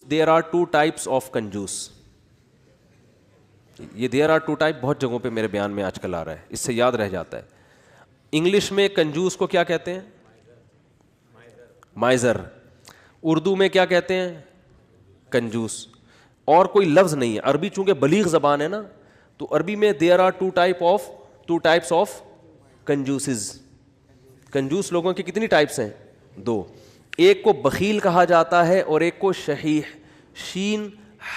there are two types of کنجوس. یہ there are two type بہت جگہوں پہ میرے بیان میں آج کل آ رہا ہے, اس سے یاد رہ جاتا ہے. انگلش میں کنجوس کو کیا کہتے ہیں؟ مائزر. اردو میں کیا کہتے ہیں؟ کنجوس. اور کوئی لفظ نہیں ہے. عربی چونکہ بلیغ زبان ہے نا, تو عربی میں there are two types of کنجوسز. کنجوس لوگوں کی کتنی ٹائپس ہیں؟ دو. ایک کو بخیل کہا جاتا ہے اور ایک کو شحیح. شین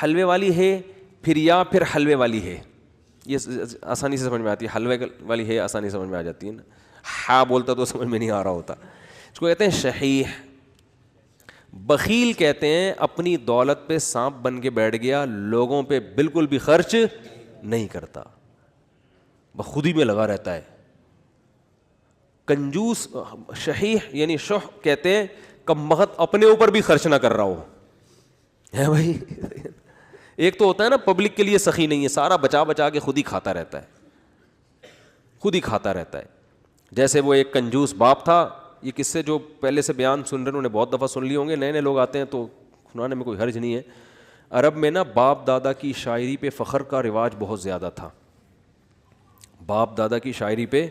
حلوے والی ہے, پھر حلوے والی ہے. یہ آسانی سے سمجھ میں آتی ہے. حلوے والی ہے آسانی سے سمجھ میں آ جاتی ہے نا. ہاں بولتا تو سمجھ میں نہیں آ رہا ہوتا. اس کو کہتے ہیں شحیح. بخیل کہتے ہیں اپنی دولت پہ سانپ بن کے بیٹھ گیا, لوگوں پہ بالکل بھی خرچ نہیں کرتا, خود ہی میں لگا رہتا ہے. کنجوس شحیح یعنی شح کہتے ہیں کم بخت اپنے اوپر بھی خرچ نہ کر رہا ہو, ہے بھائی. ایک تو ہوتا ہے نا پبلک کے لیے سخی نہیں ہے, سارا بچا بچا کے خود ہی کھاتا رہتا ہے. جیسے وہ ایک کنجوس باپ تھا. یہ قصے جو پہلے سے بیان سن رہے ہیں انہوں نے بہت دفعہ سن لیے ہوں گے, نئے نئے لوگ آتے ہیں تو سنانے میں کوئی حرج نہیں ہے. عرب میں نا باپ دادا کی شاعری پہ فخر کا رواج بہت زیادہ تھا. باپ دادا کی شاعری پہ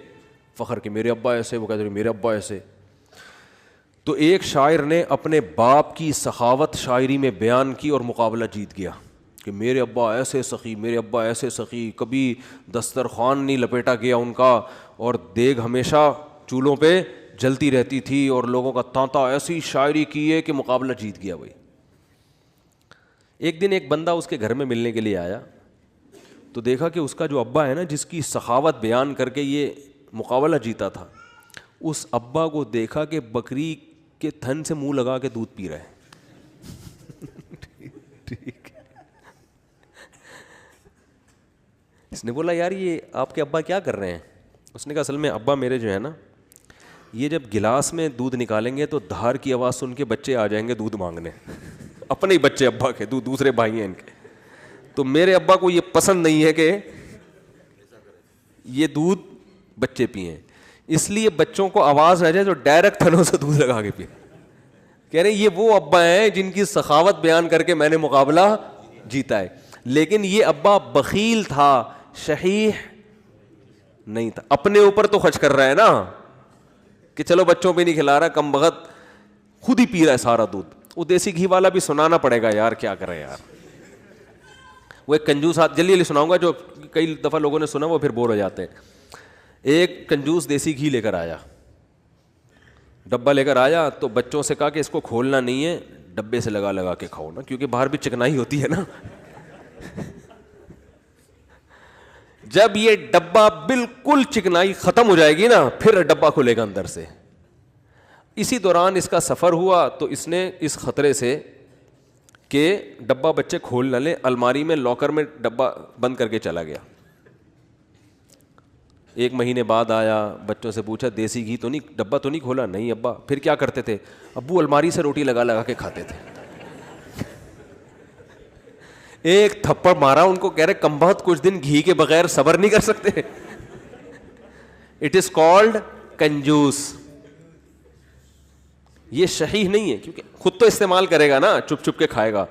فخر کہ میرے ابا ایسے, وہ کہتے ہیں میرے ابا ایسے. تو ایک شاعر نے اپنے باپ کی سخاوت شاعری میں بیان کی اور مقابلہ جیت گیا کہ میرے ابا ایسے سخی, میرے ابا ایسے سخی, کبھی دسترخوان نہیں لپیٹا گیا ان کا, اور دیگ ہمیشہ چولہوں پہ جلتی رہتی تھی, اور لوگوں کا تانتا ایسی شاعری کی ہے کہ مقابلہ جیت گیا بھائی. ایک دن ایک بندہ اس کے گھر میں ملنے کے لیے آیا تو دیکھا کہ اس کا جو ابا ہے نا, جس کی سخاوت بیان کر کے یہ مقابلہ جیتا تھا, اس ابا کو دیکھا کہ بکری کے تھن سے منہ لگا کے دودھ پی رہا ہے. ٹھیک. اس نے بولا یار یہ آپ کے ابا کیا کر رہے ہیں؟ اس نے کہا اصل میں ابا میرے جو ہے نا, یہ جب گلاس میں دودھ نکالیں گے تو دھار کی آواز سن کے بچے آ جائیں گے دودھ مانگنے. اپنے ہی بچے ابا کے, دوسرے بھائی ہیں ان کے. تو میرے ابا کو یہ پسند نہیں ہے کہ یہ دودھ بچے پئیں, اس لیے بچوں کو آواز نہ جائے تو ڈائریکٹ تھنوں سے دودھ لگا کے پئیں. کہہ رہے یہ وہ ابا ہیں جن کی سخاوت بیان کر کے میں نے مقابلہ جیتا ہے. لیکن یہ ابا بخیل تھا, شحیح نہیں تھا. اپنے اوپر تو خرچ کر رہا ہے نا کہ چلو بچوں پہ نہیں کھلا رہا, کم بخت خود ہی پی رہا ہے سارا دودھ. وہ دیسی گھی والا بھی سنانا پڑے گا یار, کیا کرے یار. وہ ایک کنجوس, جلدی جلدی سناؤں گا جو کئی دفعہ لوگوں نے سنا وہ پھر بور ہو جاتے ہیں. ایک کنجوس دیسی گھی لے کر آیا, ڈبہ لے کر آیا, تو بچوں سے کہا کہ اس کو کھولنا نہیں ہے, ڈبے سے لگا لگا کے کھاؤ نا, کیونکہ باہر بھی چکنائی ہوتی ہے نا. جب یہ ڈبہ بالکل چکنائی ختم ہو جائے گی نا, پھر ڈبہ کھلے گا اندر سے. اسی دوران اس کا سفر ہوا تو اس نے اس خطرے سے کہ ڈبہ بچے کھول نہ لیں, الماری میں لاکر میں ڈبہ بند کر کے چلا گیا. ایک مہینے بعد آیا, بچوں سے پوچھا دیسی گھی تو نہیں, ڈبہ تو نہیں کھولا؟ نہیں ابا. پھر کیا کرتے تھے؟ ابو الماری سے روٹی لگا لگا کے کھاتے تھے. ایک تھپڑ مارا ان کو, کہہ رہے کم بخت کچھ دن گھی کے بغیر صبر نہیں کر سکتے. اٹ از کالڈ کنجوس. یہ شحیح نہیں ہے کیونکہ خود تو استعمال کرے گا نا, چپ چپ کے کھائے گا.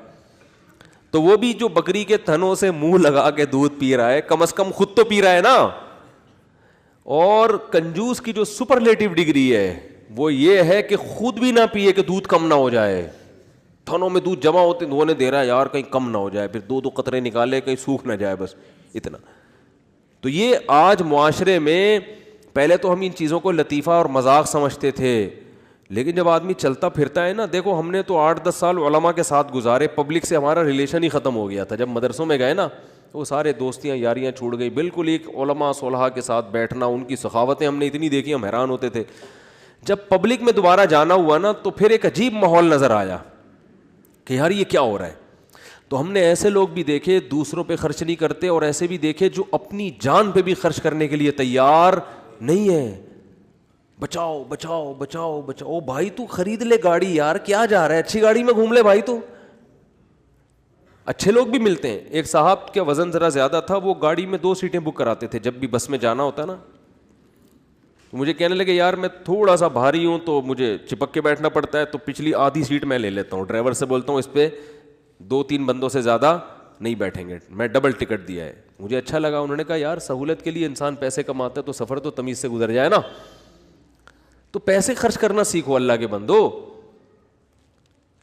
تو وہ بھی جو بکری کے تھنوں سے منہ لگا کے دودھ پی رہا ہے, کم از کم خود تو پی رہا ہے نا. اور کنجوس کی جو سپرلیٹو ڈگری ہے وہ یہ ہے کہ خود بھی نہ پیے کہ دودھ کم نہ ہو جائے. تھنوں میں دودھ جمع ہوتے دھونے دے رہا ہے یار کہیں کم نہ ہو جائے, پھر دو قطرے نکالے کہیں سوکھ نہ جائے, بس اتنا. تو یہ آج معاشرے میں, پہلے تو ہم ان چیزوں کو لطیفہ اور مذاق سمجھتے تھے, لیکن جب آدمی چلتا پھرتا ہے نا, دیکھو ہم نے تو 8-10 سال علماء کے ساتھ گزارے, پبلک سے ہمارا ریلیشن ہی ختم ہو گیا تھا. جب مدرسوں میں گئے نا وہ سارے دوستیاں یاریاں چھوڑ گئی, بالکل ایک علماء صلحاء کے ساتھ بیٹھنا, ان کی سخاوتیں ہم نے اتنی دیکھی ہم حیران ہوتے تھے. جب پبلک میں دوبارہ جانا ہوا نا تو پھر ایک عجیب ماحول نظر آیا کہ یار یہ کیا ہو رہا ہے. تو ہم نے ایسے لوگ بھی دیکھے دوسروں پہ خرچ نہیں کرتے, اور ایسے بھی دیکھے جو اپنی جان پہ بھی خرچ کرنے کے لیے تیار نہیں ہے. بچاؤ بچاؤ بچاؤ بچاؤ. بھائی تو خرید لے گاڑی یار, کیا جا رہا ہے, اچھی گاڑی میں گھوم لے بھائی. تو اچھے لوگ بھی ملتے ہیں. ایک صاحب کا وزن ذرا زیادہ تھا, وہ گاڑی میں 2 سیٹیں بک کراتے تھے جب بھی بس میں جانا ہوتا نا. تو مجھے کہنے لگے یار میں تھوڑا سا بھاری ہوں تو مجھے چپک کے بیٹھنا پڑتا ہے, تو پچھلی آدھی سیٹ میں لے لیتا ہوں, ڈرائیور سے بولتا ہوں اس پہ 2-3 بندوں سے زیادہ نہیں بیٹھیں گے, میں ڈبل ٹکٹ دیا ہے. مجھے اچھا لگا, انہوں نے کہا یار سہولت کے لیے انسان پیسے کماتا ہے تو سفر تو تمیز سے گزر جائے نا. تو پیسے خرچ کرنا سیکھو اللہ کے بندو.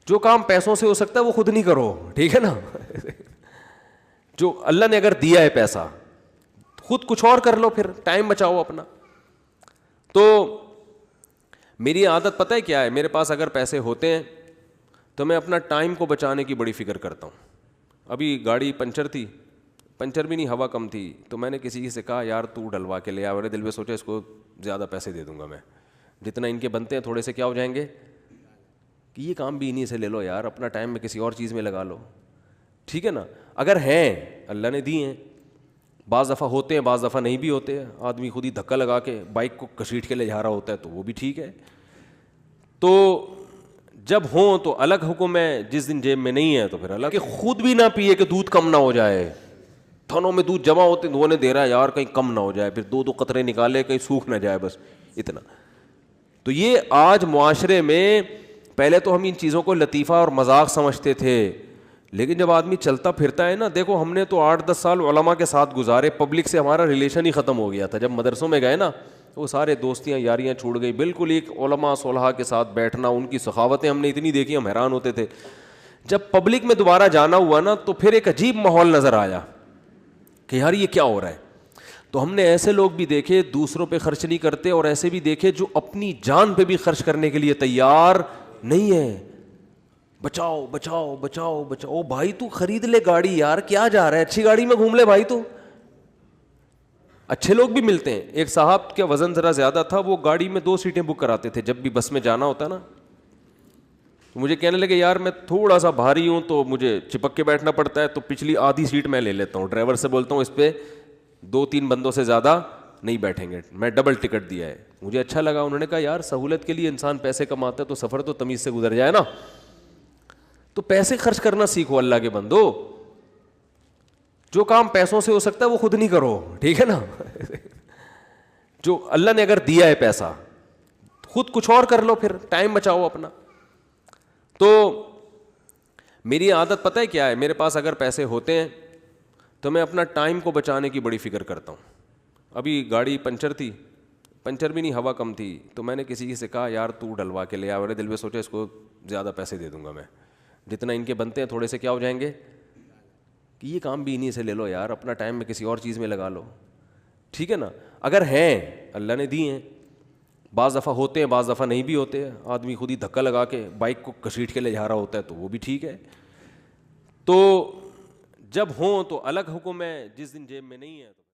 جو کام پیسوں سے ہو سکتا ہے وہ خود نہیں کرو, ٹھیک ہے نا. جو اللہ نے اگر دیا ہے پیسہ, خود کچھ اور کر لو, پھر ٹائم بچاؤ اپنا. تو میری عادت پتہ ہے کیا ہے, میرے پاس اگر پیسے ہوتے ہیں تو میں اپنا ٹائم کو بچانے کی بڑی فکر کرتا ہوں. ابھی گاڑی پنچر تھی, پنچر بھی نہیں, ہوا کم تھی, تو میں نے کسی سے کہا یار تو ڈلوا کے لے آ. میرے دل میں سوچا اس کو زیادہ پیسے دے دوں گا میں, جتنا ان کے بنتے ہیں تھوڑے سے کیا ہو جائیں گے, کہ یہ کام بھی انہیں سے لے لو یار, اپنا ٹائم میں کسی اور چیز میں لگا لو, ٹھیک ہے نا. اگر ہیں, اللہ نے دی ہیں, بعض دفعہ ہوتے ہیں بعض دفعہ نہیں بھی ہوتے ہیں. آدمی خود ہی دھکا لگا کے بائک کو گھسیٹ کے لے جا رہا ہوتا ہے تو وہ بھی ٹھیک ہے. تو جب ہوں تو الگ حکم ہے, جس دن جیب میں نہیں ہے تو پھر الگ. کہ خود بھی نہ پیے کہ دودھ کم نہ ہو جائے, تھنوں میں دودھ جمع ہوتے وہ نے دے رہا ہے یار کہیں کم نہ ہو جائے, پھر 2 قطرے نکالے کہیں سوکھ نہ جائے, بس اتنا. تو یہ آج معاشرے میں, پہلے تو ہم ان چیزوں کو لطیفہ اور مذاق سمجھتے تھے, لیکن جب آدمی چلتا پھرتا ہے نا, دیکھو ہم نے تو 8-10 سال علماء کے ساتھ گزارے, پبلک سے ہمارا ریلیشن ہی ختم ہو گیا تھا. جب مدرسوں میں گئے نا وہ سارے دوستیاں یاریاں چھوڑ گئی, بالکل ایک علماء صلحاء کے ساتھ بیٹھنا, ان کی سخاوتیں ہم نے اتنی دیکھی ہم حیران ہوتے تھے. جب پبلک میں دوبارہ جانا ہوا نا تو پھر ایک عجیب ماحول نظر آیا کہ یار یہ کیا ہو رہا ہے. تو ہم نے ایسے لوگ بھی دیکھے دوسروں پہ خرچ نہیں کرتے, اور ایسے بھی دیکھے جو اپنی جان پہ بھی خرچ کرنے کے لیے تیار نہیں ہے. بچاؤ بچاؤ بچاؤ بچاؤ, بھائی تو خرید لے گاڑی یار, کیا جا رہا ہے, اچھی گاڑی میں گھوم لے بھائی. تو اچھے لوگ بھی ملتے ہیں. ایک صاحب کا وزن ذرا زیادہ تھا, وہ گاڑی میں 2 سیٹیں بک کراتے تھے جب بھی بس میں جانا ہوتا نا. مجھے کہنے لگے یار میں تھوڑا سا بھاری ہوں تو مجھے چپک کے بیٹھنا پڑتا ہے, تو پچھلی آدھی سیٹ میں لے لیتا ہوں. ڈرائیور سے بولتا ہوں اس پہ 2-3 بندوں سے زیادہ نہیں بیٹھیں گے, میں ڈبل ٹکٹ دیا ہے. مجھے اچھا لگا, انہوں نے کہا یار سہولت کے لیے انسان پیسے کماتا ہے تو سفر تو تمیز سے گزر جائے نا. تو پیسے خرچ کرنا سیکھو اللہ کے بندو. جو کام پیسوں سے ہو سکتا ہے وہ خود نہیں کرو, ٹھیک ہے نا. جو اللہ نے اگر دیا ہے پیسہ, خود کچھ اور کر لو, پھر ٹائم بچاؤ اپنا. تو میری عادت پتہ ہے کیا ہے, میرے پاس اگر پیسے ہوتے ہیں تو میں اپنا ٹائم کو بچانے کی بڑی فکر کرتا ہوں. ابھی گاڑی پنچر تھی, پنچر بھی نہیں, ہوا کم تھی, تو میں نے کسی سے کہا یار تو ڈلوا کے لے آ. میرے دل میں سوچا اس کو زیادہ پیسے دے دوں گا میں, جتنا ان کے بنتے ہیں تھوڑے سے کیا ہو جائیں گے, کہ یہ کام بھی انہیں سے لے لو یار, اپنا ٹائم میں کسی اور چیز میں لگا لو, ٹھیک ہے نا. اگر ہیں, اللہ نے دی ہیں, بعض دفعہ ہوتے ہیں بعض دفعہ نہیں بھی ہوتے ہیں. آدمی خود ہی دھکا لگا کے بائک کو گھسیٹ کے لے جا رہا ہوتا ہے تو وہ بھی ٹھیک ہے. تو جب ہوں تو الگ حکم ہے, جس دن جیب میں نہیں ہے تو